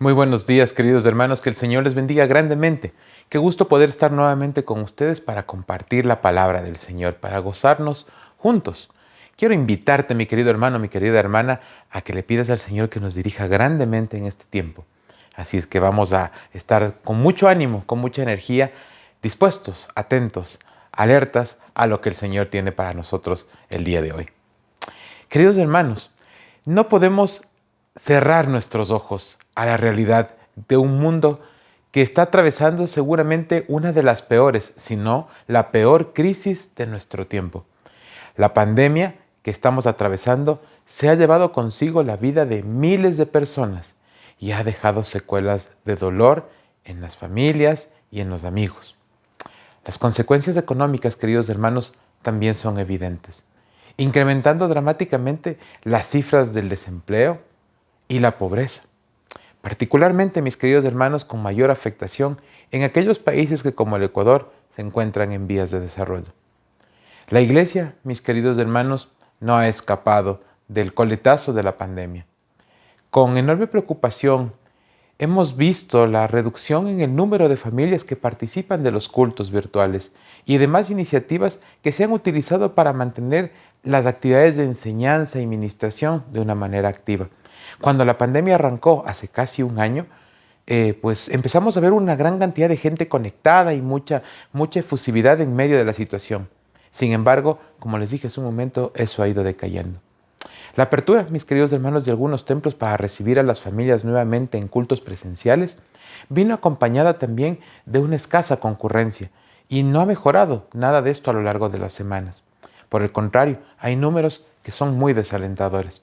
Muy buenos días, queridos hermanos, que el Señor les bendiga grandemente. Qué gusto poder estar nuevamente con ustedes para compartir la palabra del Señor, para gozarnos juntos. Quiero invitarte, mi querido hermano, mi querida hermana, a que le pidas al Señor que nos dirija grandemente en este tiempo. Así es que vamos a estar con mucho ánimo, con mucha energía, dispuestos, atentos, alertas a lo que el Señor tiene para nosotros el día de hoy. Queridos hermanos, no podemos cerrar nuestros ojos a la realidad de un mundo que está atravesando seguramente una de las peores, si no la peor crisis de nuestro tiempo. La pandemia que estamos atravesando se ha llevado consigo la vida de miles de personas y ha dejado secuelas de dolor en las familias y en los amigos. Las consecuencias económicas, queridos hermanos, también son evidentes, incrementando dramáticamente las cifras del desempleo y la pobreza. Particularmente, mis queridos hermanos, con mayor afectación en aquellos países que, como el Ecuador, se encuentran en vías de desarrollo. La Iglesia, mis queridos hermanos, no ha escapado del coletazo de la pandemia. Con enorme preocupación, hemos visto la reducción en el número de familias que participan de los cultos virtuales y demás iniciativas que se han utilizado para mantener las actividades de enseñanza y ministración de una manera activa. Cuando la pandemia arrancó hace casi un año, pues empezamos a ver una gran cantidad de gente conectada y mucha efusividad en medio de la situación. Sin embargo, como les dije hace un momento, eso ha ido decayendo. La apertura, mis queridos hermanos, de algunos templos para recibir a las familias nuevamente en cultos presenciales vino acompañada también de una escasa concurrencia y no ha mejorado nada de esto a lo largo de las semanas. Por el contrario, hay números que son muy desalentadores.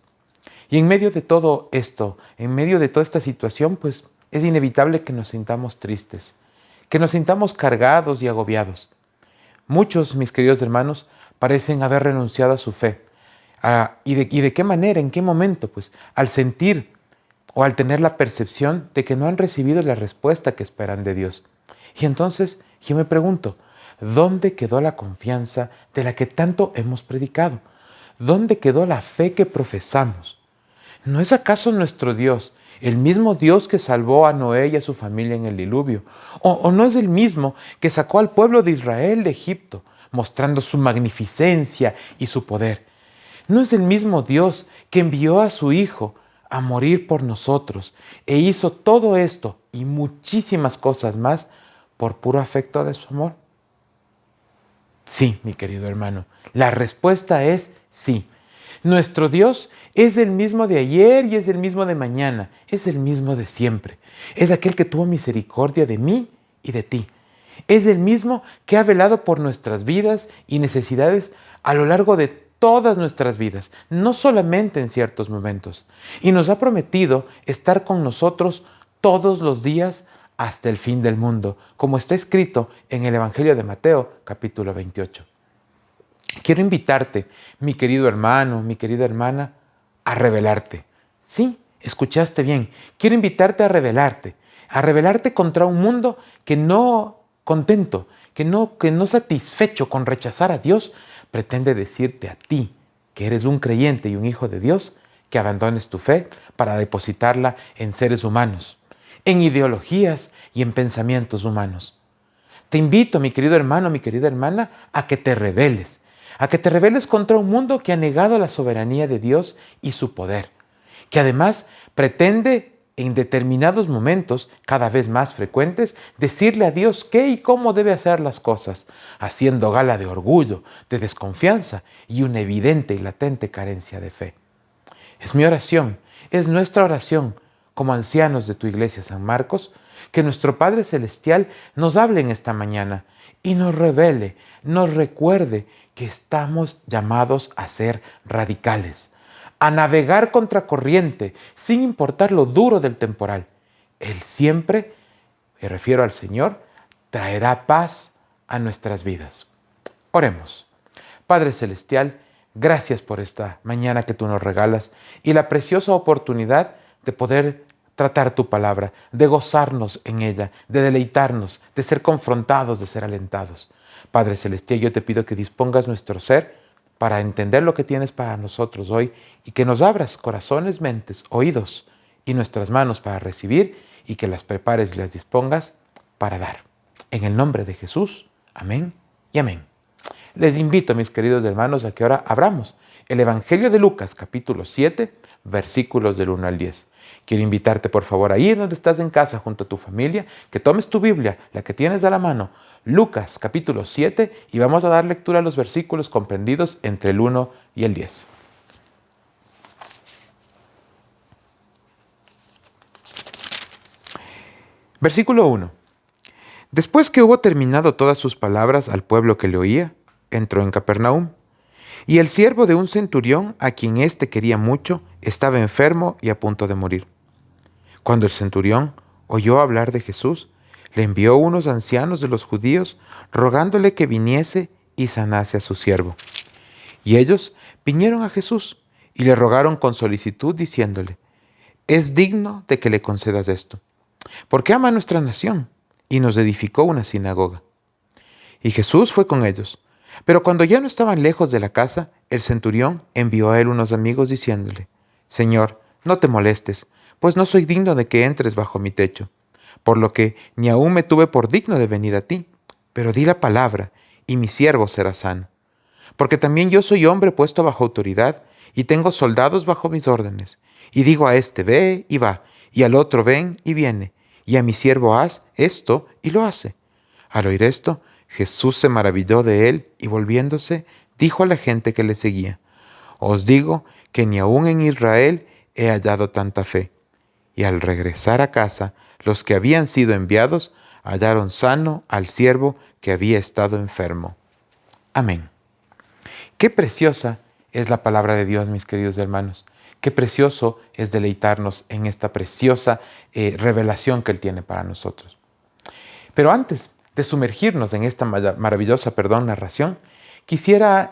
Y en medio de todo esto, en medio de toda esta situación, pues es inevitable que nos sintamos tristes, que nos sintamos cargados y agobiados. Muchos, mis queridos hermanos, parecen haber renunciado a su fe. ¿Y de qué manera? ¿En qué momento? Pues al sentir o al tener la percepción de que no han recibido la respuesta que esperan de Dios. Y entonces yo me pregunto, ¿dónde quedó la confianza de la que tanto hemos predicado? ¿Dónde quedó la fe que profesamos? ¿No es acaso nuestro Dios el mismo Dios que salvó a Noé y a su familia en el diluvio? ¿O no es el mismo que sacó al pueblo de Israel de Egipto, mostrando su magnificencia y su poder? ¿No es el mismo Dios que envió a su Hijo a morir por nosotros e hizo todo esto y muchísimas cosas más por puro afecto de su amor? Sí, mi querido hermano, la respuesta es sí. Nuestro Dios es el mismo de ayer y es el mismo de mañana, es el mismo de siempre. Es aquel que tuvo misericordia de mí y de ti. Es el mismo que ha velado por nuestras vidas y necesidades a lo largo de todas nuestras vidas, no solamente en ciertos momentos. Y nos ha prometido estar con nosotros todos los días hasta el fin del mundo, como está escrito en el Evangelio de Mateo, capítulo 28. Quiero invitarte, mi querido hermano, mi querida hermana, a rebelarte. Sí, escuchaste bien. Quiero invitarte a rebelarte contra un mundo que no contento, que no satisfecho con rechazar a Dios, pretende decirte a ti, que eres un creyente y un hijo de Dios, que abandones tu fe para depositarla en seres humanos, en ideologías y en pensamientos humanos. Te invito, mi querido hermano, mi querida hermana, a que te rebeles contra un mundo que ha negado la soberanía de Dios y su poder, que además pretende en determinados momentos, cada vez más frecuentes, decirle a Dios qué y cómo debe hacer las cosas, haciendo gala de orgullo, de desconfianza y una evidente y latente carencia de fe. Es mi oración, es nuestra oración, como ancianos de tu iglesia San Marcos, que nuestro Padre Celestial nos hable en esta mañana y nos revele, nos recuerde que estamos llamados a ser radicales, a navegar contracorriente, sin importar lo duro del temporal. Él siempre, me refiero al Señor, traerá paz a nuestras vidas. Oremos. Padre Celestial, gracias por esta mañana que tú nos regalas y la preciosa oportunidad de poder tratar tu palabra, de gozarnos en ella, de deleitarnos, de ser confrontados, de ser alentados. Padre Celestial, yo te pido que dispongas nuestro ser para entender lo que tienes para nosotros hoy y que nos abras corazones, mentes, oídos y nuestras manos para recibir y que las prepares y las dispongas para dar. En el nombre de Jesús, amén y amén. Les invito, mis queridos hermanos, a que ahora abramos el Evangelio de Lucas, capítulo 7, versículos del 1 al 10. Quiero invitarte, por favor, ahí donde estás en casa, junto a tu familia, que tomes tu Biblia, la que tienes a la mano, Lucas, capítulo 7, y vamos a dar lectura a los versículos comprendidos entre el 1 y el 10. Versículo 1. Después que hubo terminado todas sus palabras al pueblo que le oía, entró en Capernaum. Y el siervo de un centurión, a quien éste quería mucho, estaba enfermo y a punto de morir. Cuando el centurión oyó hablar de Jesús, le envió unos ancianos de los judíos, rogándole que viniese y sanase a su siervo. Y ellos vinieron a Jesús y le rogaron con solicitud, diciéndole: es digno de que le concedas esto, porque ama a nuestra nación y nos edificó una sinagoga. Y Jesús fue con ellos. Pero cuando ya no estaban lejos de la casa, el centurión envió a él unos amigos diciéndole: Señor, no te molestes, pues no soy digno de que entres bajo mi techo, por lo que ni aún me tuve por digno de venir a ti, pero di la palabra, y mi siervo será sano. Porque también yo soy hombre puesto bajo autoridad, y tengo soldados bajo mis órdenes, y digo a este: ve y va, y al otro: ven y viene, y a mi siervo: haz esto, y lo hace. Al oír esto, Jesús se maravilló de él y volviéndose, dijo a la gente que le seguía: os digo que ni aun en Israel he hallado tanta fe. Y al regresar a casa, los que habían sido enviados hallaron sano al siervo que había estado enfermo. Amén. Qué preciosa es la palabra de Dios, mis queridos hermanos. Qué precioso es deleitarnos en esta preciosa revelación que Él tiene para nosotros. Pero antes de sumergirnos en esta maravillosa narración, quisiera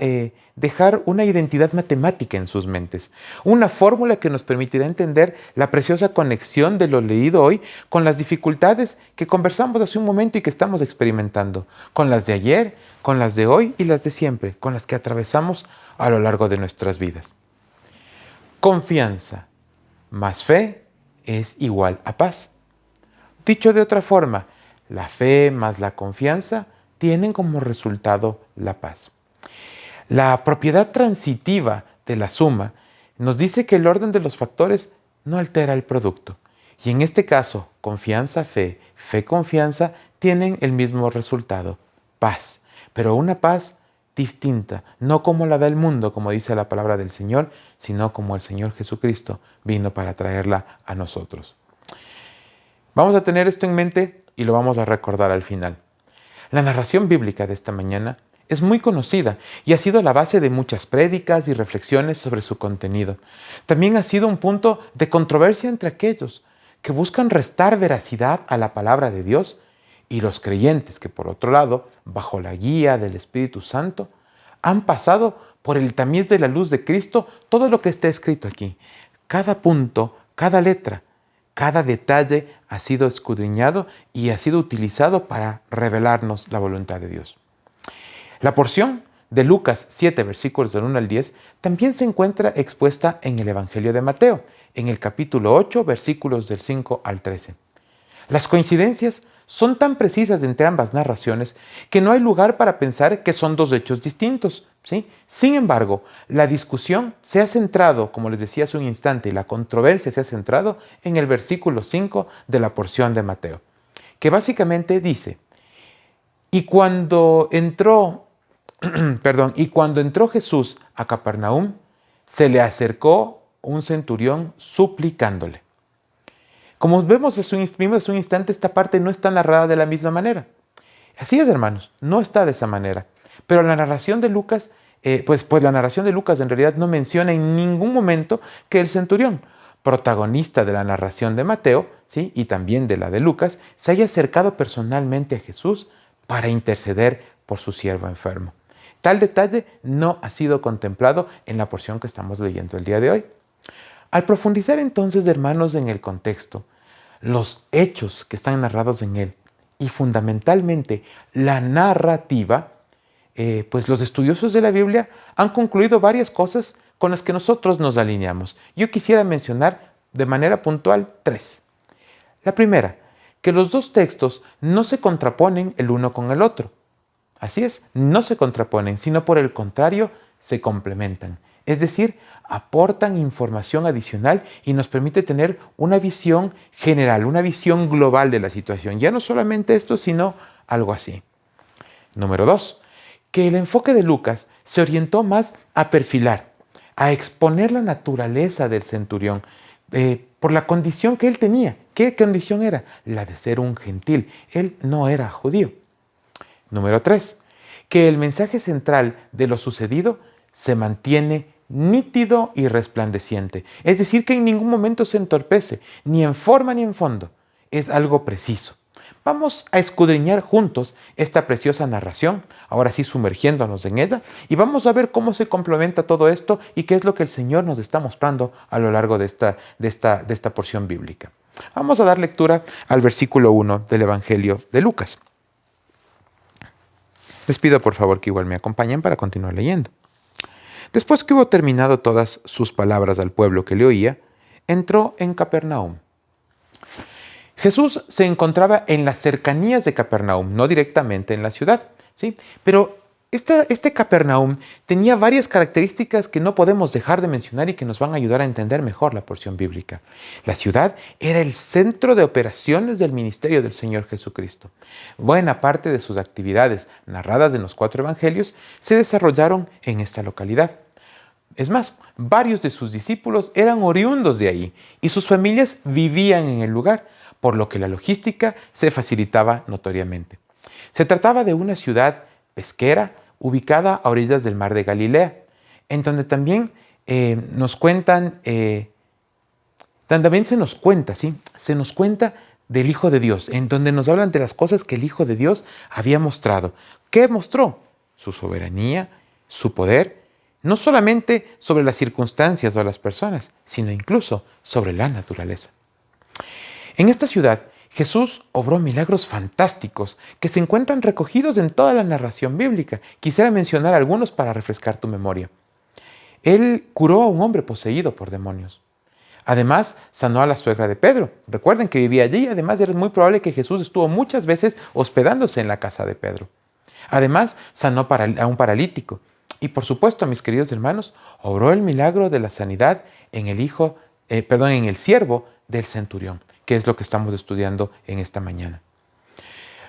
dejar una identidad matemática en sus mentes, una fórmula que nos permitirá entender la preciosa conexión de lo leído hoy con las dificultades que conversamos hace un momento y que estamos experimentando, con las de ayer, con las de hoy y las de siempre, con las que atravesamos a lo largo de nuestras vidas. Confianza más fe es igual a paz. Dicho de otra forma, la fe más la confianza tienen como resultado la paz. La propiedad transitiva de la suma nos dice que el orden de los factores no altera el producto. Y en este caso, confianza, fe, fe, confianza tienen el mismo resultado, paz. Pero una paz distinta, no como la del mundo, como dice la palabra del Señor, sino como el Señor Jesucristo vino para traerla a nosotros. Vamos a tener esto en mente y lo vamos a recordar al final. La narración bíblica de esta mañana es muy conocida y ha sido la base de muchas prédicas y reflexiones sobre su contenido. También ha sido un punto de controversia entre aquellos que buscan restar veracidad a la palabra de Dios y los creyentes que, por otro lado, bajo la guía del Espíritu Santo, han pasado por el tamiz de la luz de Cristo todo lo que está escrito aquí. Cada punto, cada letra, cada detalle ha sido escudriñado y ha sido utilizado para revelarnos la voluntad de Dios. La porción de Lucas 7, versículos del 1 al 10, también se encuentra expuesta en el Evangelio de Mateo, en el capítulo 8, versículos del 5 al 13. Las coincidencias son tan precisas entre ambas narraciones que no hay lugar para pensar que son dos hechos distintos, ¿sí? Sin embargo, la discusión se ha centrado, como les decía hace un instante, y la controversia se ha centrado en el versículo 5 de la porción de Mateo, que básicamente dice: y cuando entró Jesús a Capernaum, se le acercó un centurión suplicándole. Como vimos hace un instante, esta parte no está narrada de la misma manera. Así es, hermanos, no está de esa manera. Pero la narración de Lucas, la narración de Lucas en realidad no menciona en ningún momento que el centurión, protagonista de la narración de Mateo, ¿sí?, y también de la de Lucas, se haya acercado personalmente a Jesús para interceder por su siervo enfermo. Tal detalle no ha sido contemplado en la porción que estamos leyendo el día de hoy. Al profundizar entonces, hermanos, en el contexto, los hechos que están narrados en él y fundamentalmente la narrativa, pues los estudiosos de la Biblia han concluido varias cosas con las que nosotros nos alineamos. Yo quisiera mencionar de manera puntual, tres. La primera, que los dos textos no se contraponen el uno con el otro. Así es, no se contraponen, sino por el contrario, se complementan. Es decir, aportan información adicional y nos permite tener una visión general, una visión global de la situación. Ya no solamente esto, sino algo así. Número 2, que el enfoque de Lucas se orientó más a perfilar, a exponer la naturaleza del centurión, por la condición que él tenía. ¿Qué condición era? La de ser un gentil. Él no era judío. Número 3, que el mensaje central de lo sucedido se mantiene nítido y resplandeciente. Es decir, que en ningún momento se entorpece, ni en forma ni en fondo. Es algo preciso. Vamos a escudriñar juntos esta preciosa narración, ahora sí sumergiéndonos en ella, y vamos a ver cómo se complementa todo esto y qué es lo que el Señor nos está mostrando a lo largo de esta porción bíblica. Vamos a dar lectura al versículo 1 del Evangelio de Lucas. Les pido por favor que igual me acompañen para continuar leyendo. Después que hubo terminado todas sus palabras al pueblo que le oía, entró en Capernaum. Jesús se encontraba en las cercanías de Capernaum, no directamente en la ciudad, ¿sí? Pero este Capernaum tenía varias características que no podemos dejar de mencionar y que nos van a ayudar a entender mejor la porción bíblica. La ciudad era el centro de operaciones del ministerio del Señor Jesucristo. Buena parte de sus actividades, narradas en los 4 evangelios, se desarrollaron en esta localidad. Es más, varios de sus discípulos eran oriundos de ahí y sus familias vivían en el lugar, por lo que la logística se facilitaba notoriamente. Se trataba de una ciudad pesquera ubicada a orillas del mar de Galilea, en donde también se nos cuenta del Hijo de Dios, en donde nos hablan de las cosas que el Hijo de Dios había mostrado. ¿Qué mostró? Su soberanía, su poder, no solamente sobre las circunstancias o las personas, sino incluso sobre la naturaleza. En esta ciudad, Jesús obró milagros fantásticos que se encuentran recogidos en toda la narración bíblica. Quisiera mencionar algunos para refrescar tu memoria. Él curó a un hombre poseído por demonios. Además, sanó a la suegra de Pedro. Recuerden que vivía allí, además era muy probable que Jesús estuvo muchas veces hospedándose en la casa de Pedro. Además, sanó a un paralítico. Y por supuesto, mis queridos hermanos, obró el milagro de la sanidad en el siervo del centurión, que es lo que estamos estudiando en esta mañana.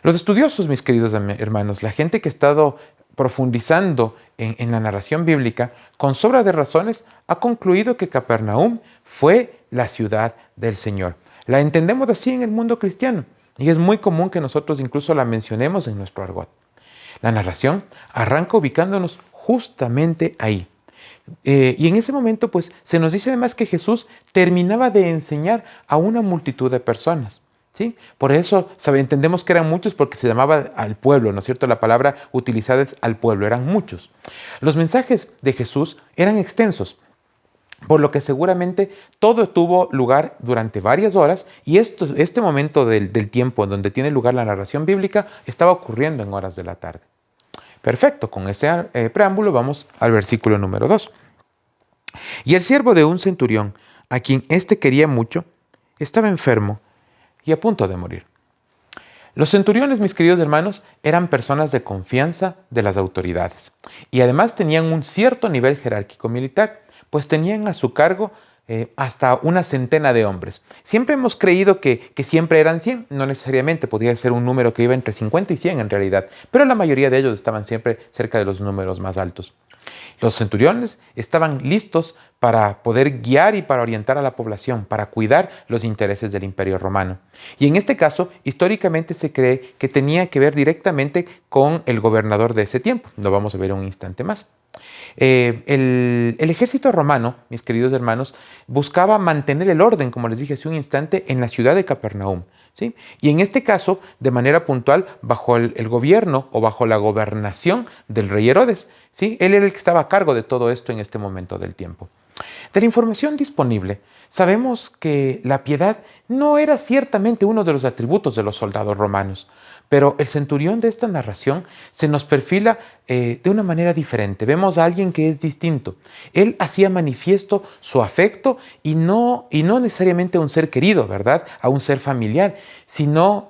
Los estudiosos, mis queridos hermanos, la gente que ha estado profundizando en la narración bíblica, con sobra de razones, ha concluido que Capernaum fue la ciudad del Señor. La entendemos así en el mundo cristiano y es muy común que nosotros incluso la mencionemos en nuestro argot. La narración arranca ubicándonos justamente ahí. Y en ese momento, pues, se nos dice además que Jesús terminaba de enseñar a una multitud de personas, ¿sí? Por eso entendemos que eran muchos porque se llamaba al pueblo, ¿no es cierto? La palabra utilizada es al pueblo, eran muchos. Los mensajes de Jesús eran extensos, por lo que seguramente todo tuvo lugar durante varias horas y este momento del tiempo en donde tiene lugar la narración bíblica estaba ocurriendo en horas de la tarde. Perfecto, con ese preámbulo vamos al versículo número 2. Y el siervo de un centurión, a quien éste quería mucho, estaba enfermo y a punto de morir. Los centuriones, mis queridos hermanos, eran personas de confianza de las autoridades y además tenían un cierto nivel jerárquico militar, pues tenían a su cargo hasta una centena de hombres. Siempre hemos creído que siempre eran 100, no necesariamente, podía ser un número que iba entre 50 y 100 en realidad, pero la mayoría de ellos estaban siempre cerca de los números más altos. Los centuriones estaban listos para poder guiar y para orientar a la población, para cuidar los intereses del Imperio Romano. Y en este caso, históricamente se cree que tenía que ver directamente con el gobernador de ese tiempo. Lo vamos a ver en un instante más. El ejército romano, mis queridos hermanos, buscaba mantener el orden, como les dije hace un instante, en la ciudad de Capernaum, ¿sí? Y en este caso, de manera puntual, bajo el gobierno o bajo la gobernación del rey Herodes, ¿sí? Él era el que estaba a cargo de todo esto en este momento del tiempo. De la información disponible, sabemos que la piedad no era ciertamente uno de los atributos de los soldados romanos, pero el centurión de esta narración se nos perfila de una manera diferente. Vemos a alguien que es distinto. Él hacía manifiesto su afecto y no necesariamente a un ser querido, ¿verdad? A un ser familiar, sino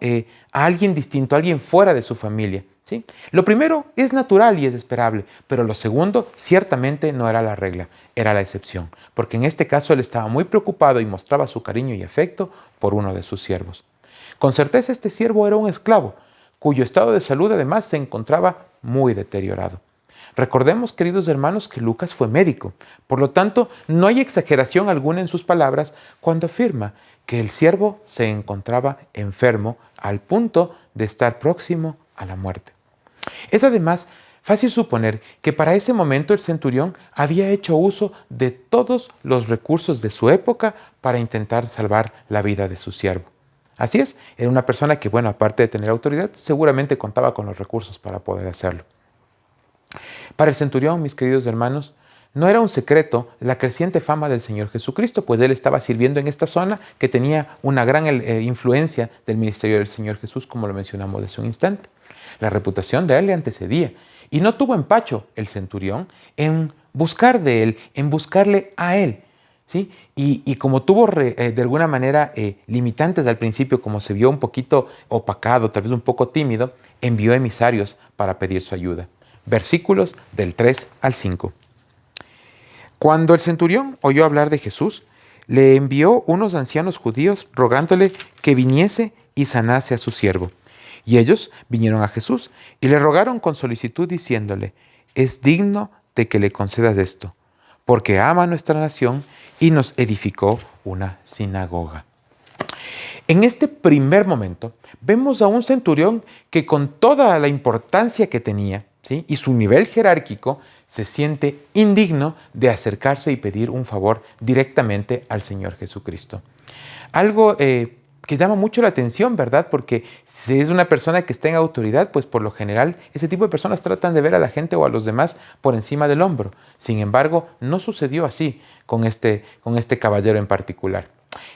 a alguien distinto, a alguien fuera de su familia. ¿Sí? Lo primero es natural y es esperable, pero lo segundo ciertamente no era la regla, era la excepción, porque en este caso él estaba muy preocupado y mostraba su cariño y afecto por uno de sus siervos. Con certeza este siervo era un esclavo, cuyo estado de salud además se encontraba muy deteriorado. Recordemos, queridos hermanos, que Lucas fue médico, por lo tanto no hay exageración alguna en sus palabras cuando afirma que el siervo se encontraba enfermo al punto de estar próximo a la muerte. Es además fácil suponer que para ese momento el centurión había hecho uso de todos los recursos de su época para intentar salvar la vida de su siervo. Así es, era una persona que, bueno, aparte de tener autoridad, seguramente contaba con los recursos para poder hacerlo. Para el centurión, mis queridos hermanos, no era un secreto la creciente fama del Señor Jesucristo, pues él estaba sirviendo en esta zona que tenía una gran influencia del ministerio del Señor Jesús, como lo mencionamos hace un instante. La reputación de él le antecedía y no tuvo empacho el centurión en buscar de él, en buscarle a él. ¿Sí? Y como tuvo de alguna manera limitantes al principio, como se vio un poquito opacado, tal vez un poco tímido, envió emisarios para pedir su ayuda. Versículos del 3 al 5. Cuando el centurión oyó hablar de Jesús, le envió unos ancianos judíos rogándole que viniese y sanase a su siervo. Y ellos vinieron a Jesús y le rogaron con solicitud diciéndole, es digno de que le concedas esto, porque ama nuestra nación y nos edificó una sinagoga. En este primer momento vemos a un centurión que con toda la importancia que tenía, ¿sí?, y su nivel jerárquico, se siente indigno de acercarse y pedir un favor directamente al Señor Jesucristo. Algo que llama mucho la atención, ¿verdad? Porque si es una persona que está en autoridad, pues por lo general ese tipo de personas tratan de ver a la gente o a los demás por encima del hombro. Sin embargo, no sucedió así con este caballero en particular.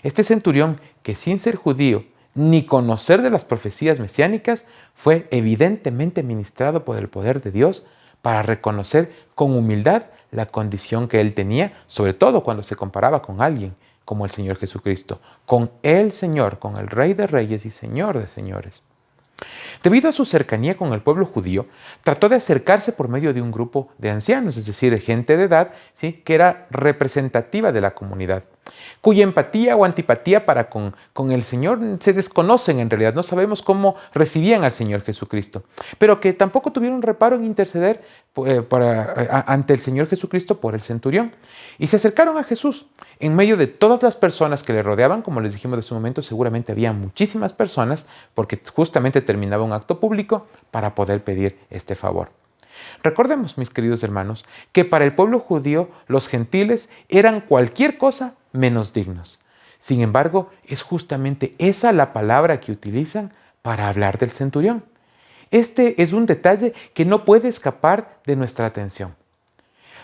Este centurión, que sin ser judío ni conocer de las profecías mesiánicas, fue evidentemente ministrado por el poder de Dios para reconocer con humildad la condición que él tenía, sobre todo cuando se comparaba con alguien como el Señor Jesucristo, con el Señor, con el Rey de Reyes y Señor de Señores. Debido a su cercanía con el pueblo judío, trató de acercarse por medio de un grupo de ancianos, es decir, de gente de edad, ¿sí?, que era representativa de la comunidad, cuya empatía o antipatía para con el Señor se desconocen en realidad. No sabemos cómo recibían al Señor Jesucristo, pero que tampoco tuvieron reparo en interceder ante el Señor Jesucristo por el centurión. Y se acercaron a Jesús en medio de todas las personas que le rodeaban. Como les dijimos de su momento, seguramente había muchísimas personas porque justamente terminaba un acto público para poder pedir este favor. Recordemos, mis queridos hermanos, que para el pueblo judío los gentiles eran cualquier cosa menos dignos. Sin embargo, es justamente esa la palabra que utilizan para hablar del centurión. Este es un detalle que no puede escapar de nuestra atención.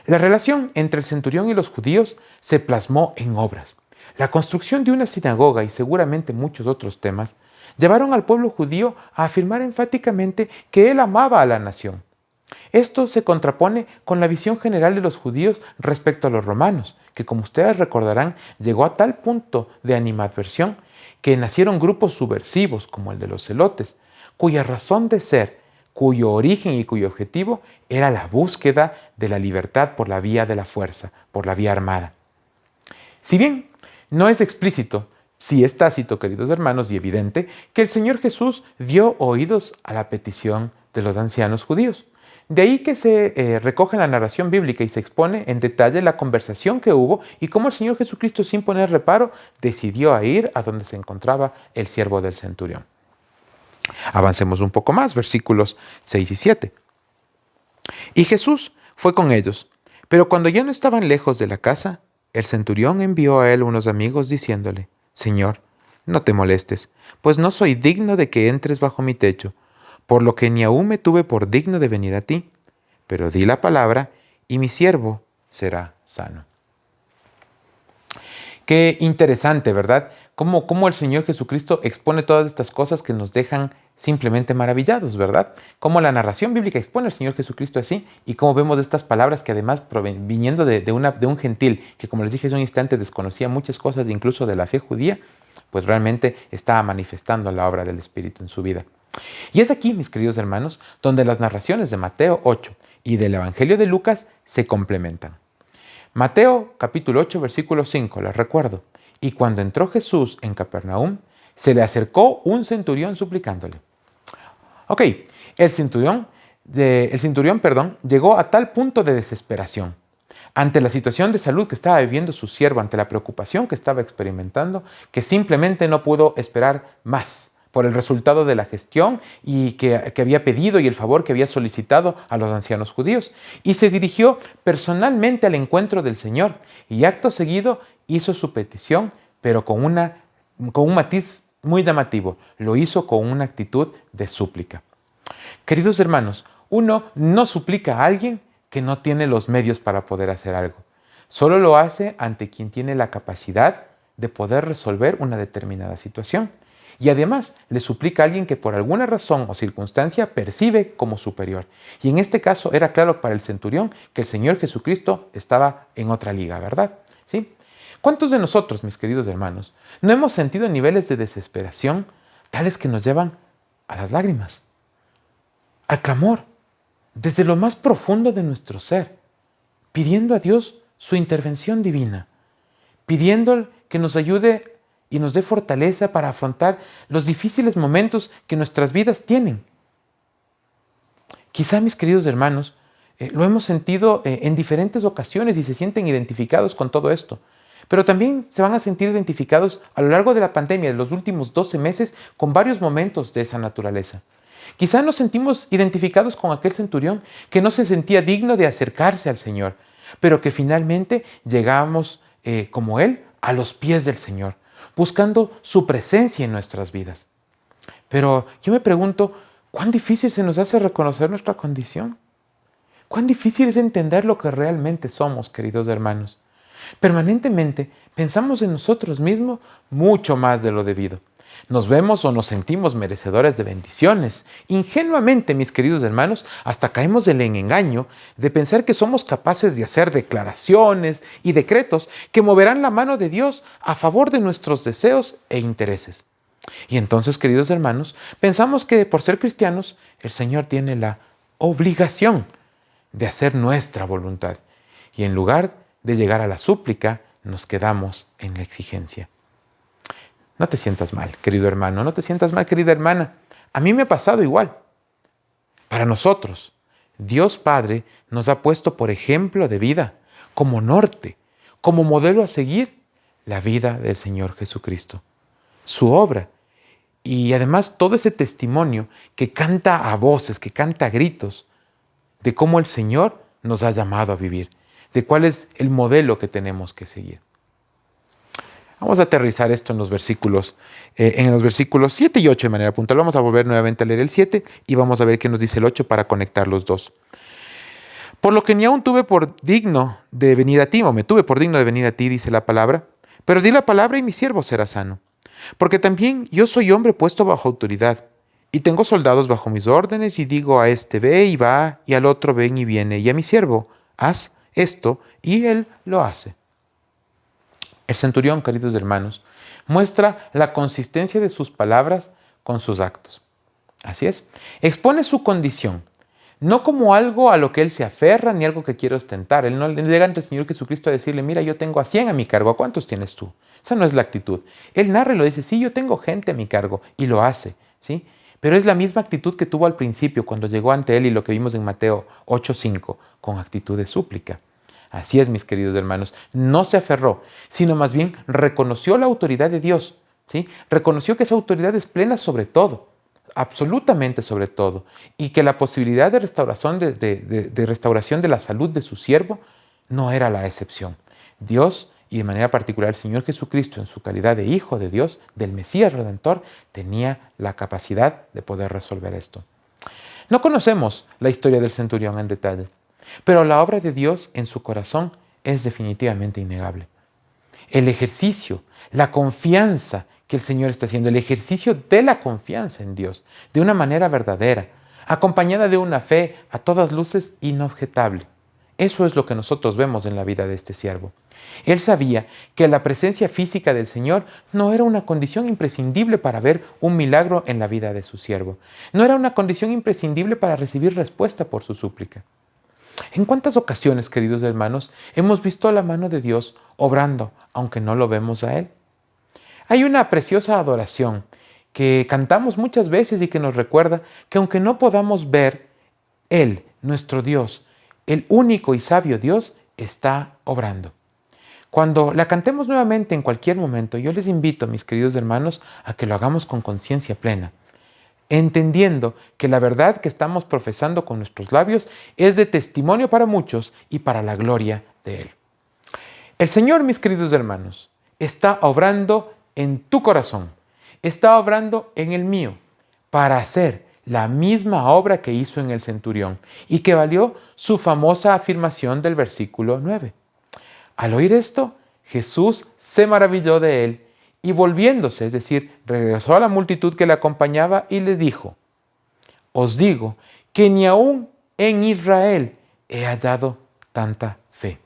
La relación entre el centurión y los judíos se plasmó en obras. La construcción de una sinagoga y seguramente muchos otros temas llevaron al pueblo judío a afirmar enfáticamente que él amaba a la nación. Esto se contrapone con la visión general de los judíos respecto a los romanos, que, como ustedes recordarán, llegó a tal punto de animadversión que nacieron grupos subversivos como el de los celotes, cuya razón de ser, cuyo origen y cuyo objetivo era la búsqueda de la libertad por la vía de la fuerza, por la vía armada. Si bien no es explícito, sí es tácito, queridos hermanos, y evidente, que el Señor Jesús dio oídos a la petición de los ancianos judíos. De ahí que se recoge en la narración bíblica y se expone en detalle la conversación que hubo y cómo el Señor Jesucristo, sin poner reparo, decidió ir a donde se encontraba el siervo del centurión. Avancemos un poco más, versículos 6 y 7. Y Jesús fue con ellos, pero cuando ya no estaban lejos de la casa, el centurión envió a él unos amigos diciéndole, Señor, no te molestes, pues no soy digno de que entres bajo mi techo, por lo que ni aún me tuve por digno de venir a ti, pero di la palabra y mi siervo será sano. Qué interesante, ¿verdad? Cómo el Señor Jesucristo expone todas estas cosas que nos dejan simplemente maravillados, ¿verdad? Cómo la narración bíblica expone al Señor Jesucristo así y cómo vemos de estas palabras que además viniendo de un gentil que, como les dije hace un instante, desconocía muchas cosas incluso de la fe judía, pues realmente estaba manifestando la obra del Espíritu en su vida. Y es aquí, mis queridos hermanos, donde las narraciones de Mateo 8 y del Evangelio de Lucas se complementan. Mateo capítulo 8, versículo 5, les recuerdo. Y cuando entró Jesús en Capernaum, se le acercó un centurión suplicándole. Ok, el centurión, llegó a tal punto de desesperación ante la situación de salud que estaba viviendo su siervo, ante la preocupación que estaba experimentando, que simplemente no pudo esperar más por el resultado de la gestión y que había pedido y el favor que había solicitado a los ancianos judíos. Y se dirigió personalmente al encuentro del Señor y acto seguido hizo su petición, pero con un matiz muy llamativo. Lo hizo con una actitud de súplica. Queridos hermanos, uno no suplica a alguien que no tiene los medios para poder hacer algo. Solo lo hace ante quien tiene la capacidad de poder resolver una determinada situación. Y además le suplica a alguien que por alguna razón o circunstancia percibe como superior. Y en este caso era claro para el centurión que el Señor Jesucristo estaba en otra liga, ¿verdad? ¿Sí? ¿Cuántos de nosotros, mis queridos hermanos, no hemos sentido niveles de desesperación tales que nos llevan a las lágrimas, al clamor, desde lo más profundo de nuestro ser, pidiendo a Dios su intervención divina, pidiendo que nos ayude y nos dé fortaleza para afrontar los difíciles momentos que nuestras vidas tienen? Quizá, mis queridos hermanos, lo hemos sentido en diferentes ocasiones y se sienten identificados con todo esto. Pero también se van a sentir identificados a lo largo de la pandemia, de los últimos 12 meses, con varios momentos de esa naturaleza. Quizá nos sentimos identificados con aquel centurión que no se sentía digno de acercarse al Señor, pero que finalmente llegamos, como él, a los pies del Señor, buscando su presencia en nuestras vidas. Pero yo me pregunto, ¿cuán difícil se nos hace reconocer nuestra condición? ¿Cuán difícil es entender lo que realmente somos, queridos hermanos? Permanentemente pensamos en nosotros mismos mucho más de lo debido. Nos vemos o nos sentimos merecedores de bendiciones. Ingenuamente, mis queridos hermanos, hasta caemos en el engaño de pensar que somos capaces de hacer declaraciones y decretos que moverán la mano de Dios a favor de nuestros deseos e intereses. Y entonces, queridos hermanos, pensamos que por ser cristianos, el Señor tiene la obligación de hacer nuestra voluntad. Y en lugar de llegar a la súplica, nos quedamos en la exigencia. No te sientas mal, querido hermano, no te sientas mal, querida hermana. A mí me ha pasado igual. Para nosotros, Dios Padre nos ha puesto por ejemplo de vida, como norte, como modelo a seguir, la vida del Señor Jesucristo, su obra. Y además todo ese testimonio que canta a voces, que canta a gritos, de cómo el Señor nos ha llamado a vivir, de cuál es el modelo que tenemos que seguir. Vamos a aterrizar esto en los versículos 7 y 8 de manera puntual. Vamos a volver nuevamente a leer el 7 y vamos a ver qué nos dice el 8 para conectar los dos. Por lo que ni aún tuve por digno de venir a ti, o me tuve por digno de venir a ti, dice la palabra, pero di la palabra y mi siervo será sano. Porque también yo soy hombre puesto bajo autoridad, y tengo soldados bajo mis órdenes, y digo a este ve y va, y al otro ven y viene, y a mi siervo haz esto, y él lo hace. El centurión, queridos hermanos, muestra la consistencia de sus palabras con sus actos. Así es, expone su condición, no como algo a lo que él se aferra ni algo que quiere ostentar. Él no le llega ante el Señor Jesucristo a decirle, mira, yo tengo a 100 a mi cargo, ¿a cuántos tienes tú? Esa no es la actitud. Él narra y lo dice, sí, yo tengo gente a mi cargo, y lo hace, ¿sí? Pero es la misma actitud que tuvo al principio cuando llegó ante él y lo que vimos en Mateo 8:5, con actitud de súplica. Así es, mis queridos hermanos, no se aferró, sino más bien reconoció la autoridad de Dios, ¿sí? Reconoció que esa autoridad es plena sobre todo, absolutamente sobre todo, y que la posibilidad de restauración de la salud de su siervo no era la excepción. Dios, y de manera particular el Señor Jesucristo, en su calidad de Hijo de Dios, del Mesías Redentor, tenía la capacidad de poder resolver esto. No conocemos la historia del centurión en detalle, pero la obra de Dios en su corazón es definitivamente innegable. El ejercicio, la confianza que el Señor está haciendo, el ejercicio de la confianza en Dios, de una manera verdadera, acompañada de una fe a todas luces inobjetable. Eso es lo que nosotros vemos en la vida de este siervo. Él sabía que la presencia física del Señor no era una condición imprescindible para ver un milagro en la vida de su siervo. No era una condición imprescindible para recibir respuesta por su súplica. ¿En cuántas ocasiones, queridos hermanos, hemos visto la mano de Dios obrando, aunque no lo vemos a Él? Hay una preciosa adoración que cantamos muchas veces y que nos recuerda que aunque no podamos ver, Él, nuestro Dios, el único y sabio Dios, está obrando. Cuando la cantemos nuevamente en cualquier momento, yo les invito, mis queridos hermanos, a que lo hagamos con conciencia plena, entendiendo que la verdad que estamos profesando con nuestros labios es de testimonio para muchos y para la gloria de Él. El Señor, mis queridos hermanos, está obrando en tu corazón, está obrando en el mío, para hacer la misma obra que hizo en el centurión y que valió su famosa afirmación del versículo 9. Al oír esto, Jesús se maravilló de él y volviéndose, es decir, regresó a la multitud que le acompañaba y les dijo: os digo que ni aún en Israel he hallado tanta fe.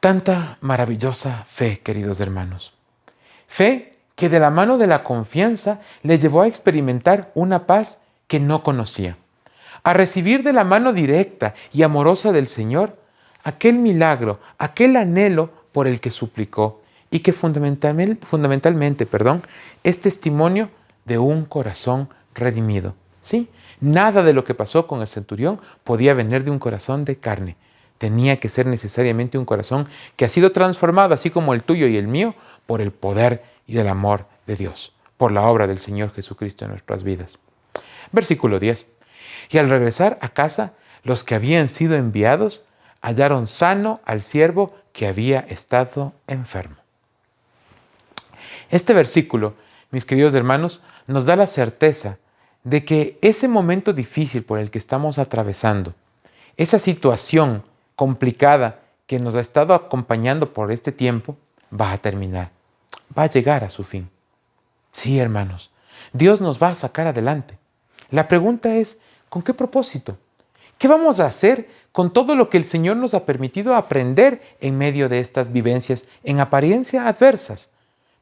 Tanta maravillosa fe, queridos hermanos. Fe que de la mano de la confianza le llevó a experimentar una paz que no conocía, a recibir de la mano directa y amorosa del Señor aquel milagro, aquel anhelo por el que suplicó y que fundamentalmente es testimonio de un corazón redimido. ¿Sí? Nada de lo que pasó con el centurión podía venir de un corazón de carne. Tenía que ser necesariamente un corazón que ha sido transformado, así como el tuyo y el mío, por el poder y el amor de Dios, por la obra del Señor Jesucristo en nuestras vidas. Versículo 10. Y al regresar a casa, los que habían sido enviados hallaron sano al siervo que había estado enfermo. Este versículo, mis queridos hermanos, nos da la certeza de que ese momento difícil por el que estamos atravesando, esa situación complicada que nos ha estado acompañando por este tiempo, va a terminar, va a llegar a su fin. Sí, hermanos, Dios nos va a sacar adelante. La pregunta es, ¿con qué propósito? ¿Qué vamos a hacer con todo lo que el Señor nos ha permitido aprender en medio de estas vivencias en apariencia adversas,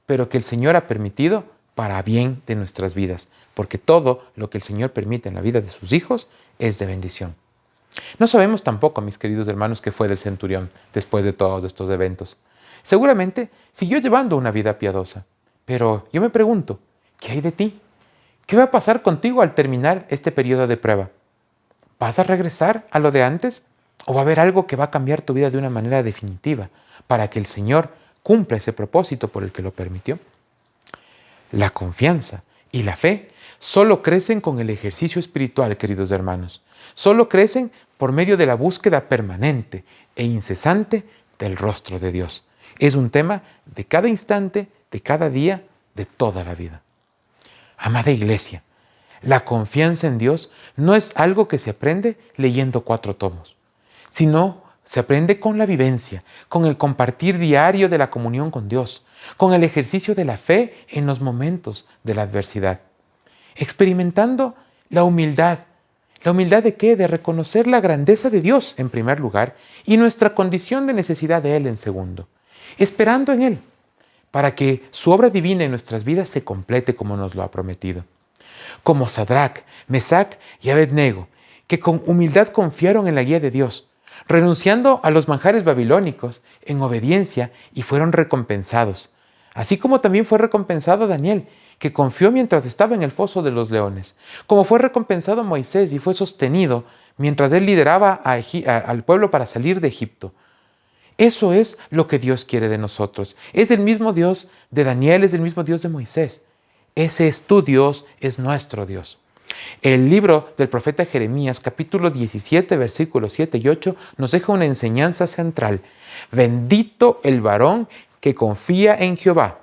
pero que el Señor ha permitido para bien de nuestras vidas? Porque todo lo que el Señor permite en la vida de sus hijos es de bendición. No sabemos tampoco, mis queridos hermanos, qué fue del centurión después de todos estos eventos. Seguramente siguió llevando una vida piadosa, pero yo me pregunto, ¿qué hay de ti? ¿Qué va a pasar contigo al terminar este periodo de prueba? ¿Vas a regresar a lo de antes? ¿O va a haber algo que va a cambiar tu vida de una manera definitiva para que el Señor cumpla ese propósito por el que lo permitió? La confianza y la fe solo crecen con el ejercicio espiritual, queridos hermanos. Solo crecen por medio de la búsqueda permanente e incesante del rostro de Dios. Es un tema de cada instante, de cada día, de toda la vida. Amada Iglesia, la confianza en Dios no es algo que se aprende leyendo 4 tomos, sino se aprende con la vivencia, con el compartir diario de la comunión con Dios, con el ejercicio de la fe en los momentos de la adversidad, experimentando la humildad. ¿La humildad de qué? De reconocer la grandeza de Dios en primer lugar y nuestra condición de necesidad de Él en segundo, esperando en Él para que su obra divina en nuestras vidas se complete como nos lo ha prometido. Como Sadrac, Mesac y Abednego, que con humildad confiaron en la guía de Dios, renunciando a los manjares babilónicos en obediencia y fueron recompensados. Así como también fue recompensado Daniel, que confió mientras estaba en el foso de los leones. Como fue recompensado Moisés y fue sostenido mientras él lideraba al pueblo para salir de Egipto. Eso es lo que Dios quiere de nosotros. Es el mismo Dios de Daniel, es el mismo Dios de Moisés. Ese es tu Dios, es nuestro Dios. El libro del profeta Jeremías, capítulo 17, versículos 7 y 8, nos deja una enseñanza central. Bendito el varón que confía en Jehová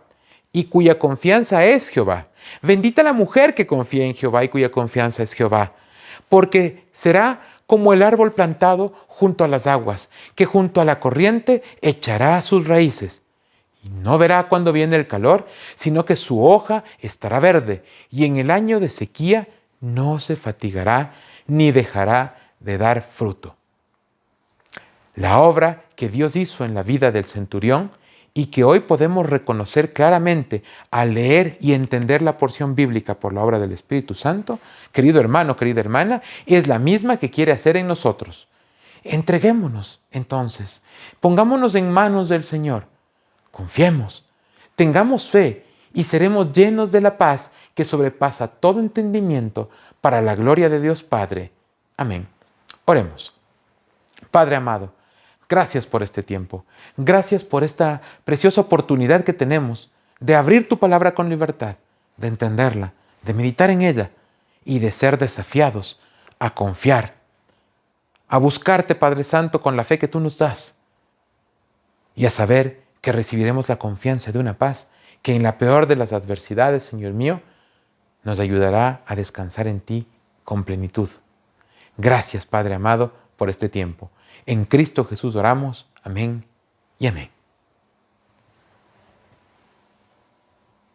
y cuya confianza es Jehová. Bendita la mujer que confía en Jehová y cuya confianza es Jehová, porque será como el árbol plantado junto a las aguas, que junto a la corriente echará sus raíces. Y no verá cuando viene el calor, sino que su hoja estará verde, y en el año de sequía no se fatigará ni dejará de dar fruto. La obra que Dios hizo en la vida del centurión y que hoy podemos reconocer claramente al leer y entender la porción bíblica por la obra del Espíritu Santo, querido hermano, querida hermana, es la misma que quiere hacer en nosotros. Entreguémonos, entonces, pongámonos en manos del Señor, confiemos, tengamos fe y seremos llenos de la paz que sobrepasa todo entendimiento para la gloria de Dios Padre. Amén. Oremos. Padre amado, gracias por este tiempo. Gracias por esta preciosa oportunidad que tenemos de abrir tu palabra con libertad, de entenderla, de meditar en ella y de ser desafiados a confiar, a buscarte, Padre Santo, con la fe que tú nos das y a saber que recibiremos la confianza de una paz que en la peor de las adversidades, Señor mío, nos ayudará a descansar en ti con plenitud. Gracias, Padre amado, por este tiempo. En Cristo Jesús oramos. Amén y amén.